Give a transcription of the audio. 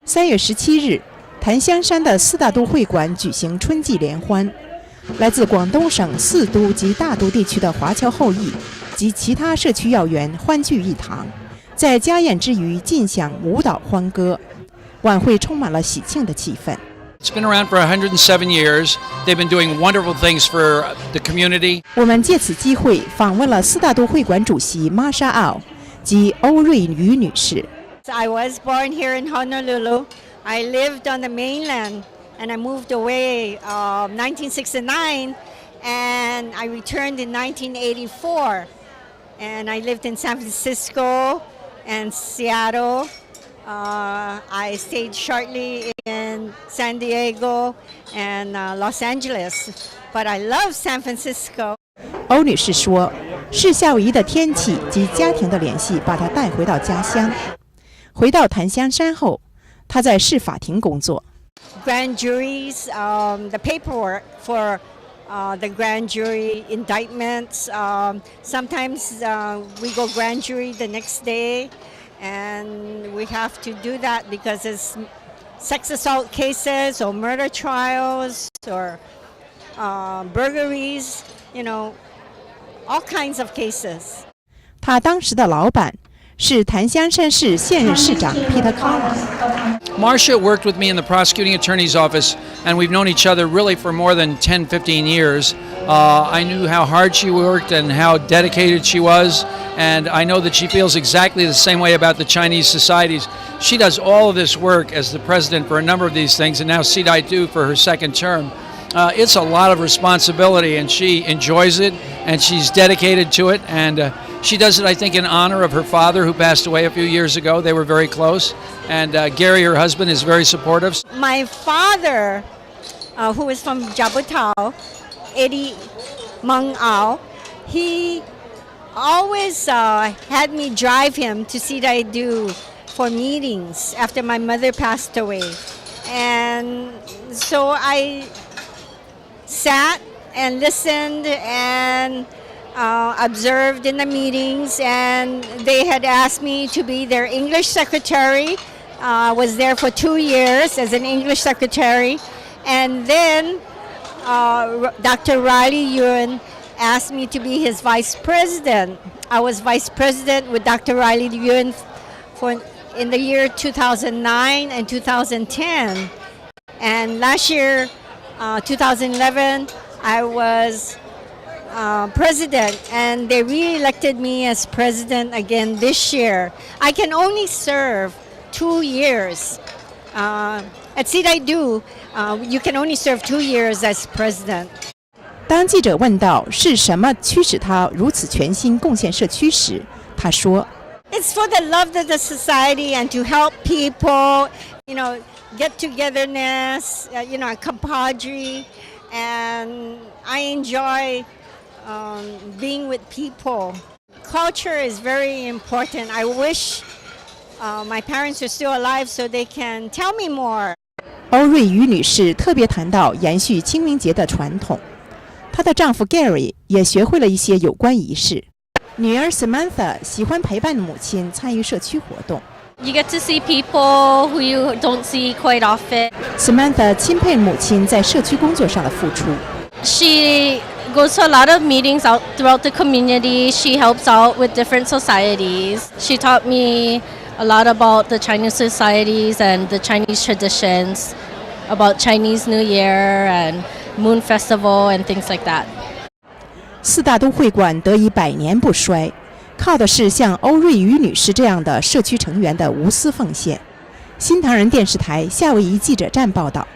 3月17日，檀香山的四大都会馆举行春季联欢，来自广东省四都及大都地区的华侨后裔及其他社区要员欢聚一堂，在家宴之余尽享舞蹈欢歌，晚会充满了喜庆的气氛。 It's been around for 107 years. They've been doing wonderful things for the community. 我们借此机会访问了四大都会馆主席 MarshaAu 及欧瑞瑜女士。 I was born here in Honolulu. I lived on the mainland, and I moved away 1969, and I returned in 1984. And I lived in San Francisco and Seattle. I stayed shortly in San Diego and Los Angeles, but I love San Francisco. 欧女士说，是夏威夷的天气及家庭的联系把她带回到家乡。回到檀香山后，她在市法庭工作。Grand juries, the paperwork for the grand jury indictments. Sometimes we go grand jury the next day, and we have to do that because it's sex assault cases or murder trials or burglaries, all kinds of cases. 她当时的老板是檀香山市现任市长 Peter Marsha worked with me in the prosecuting attorney's office, and we've known each other really for more than 10, 15 years. I knew how hard she worked and how dedicated she was, and I know that she feels exactly the same way about the Chinese societies. She does all of this work as the president for a number of these things, and now SeeDaiDoo for her second term. It's a lot of responsibility, and she enjoys it, and she's dedicated to it, and she does it, I think, in honor of her father, who passed away a few years ago. They were very close, and Gary, her husband, is very supportive. My father, who is from Jabutao, Eddie Mangao, he always had me drive him to SeeDaiDoo for meetings after my mother passed away. And so I sat and listened and observed in the meetings, and they had asked me to be their English secretary. I was there for 2 years as an English secretary, and then Dr. Riley Yuen asked me to be his vice president. I was vice president with Dr. Riley Yuen in the year 2009 and 2010. And last year, 2011, I was president, and they re-elected me as president again this year. I can only serve 2 years. At SeeDaiDoo, you can only serve 2 years as president. 当记者问到是什么驱使她如此全心贡献社区时，她说 It's for the love of the society and to help people, get togetherness, compadre, and I enjoy being with people. Culture is very important. I wish my parents are still alive so they can tell me more. 欧瑞瑜女士特别谈到延续清明节的传统，她的丈夫 Gary 也学会了一些有关仪式。女儿 Samantha 喜欢陪伴母亲参与社区活动。You get to see people who you don't see quite often. Samantha 钦佩母亲在社区工作上的付出。She goes to a lot of meetings out throughout the community. She helps out with different societies. She taught me a lot about the Chinese societies and the Chinese traditions, about Chinese New Year and Moon Festival and things like that. 四大都会馆得以百年不衰，靠的是像欧瑞瑜女士这样的社区成员的无私奉献。新唐人电视台夏威夷记者站报道。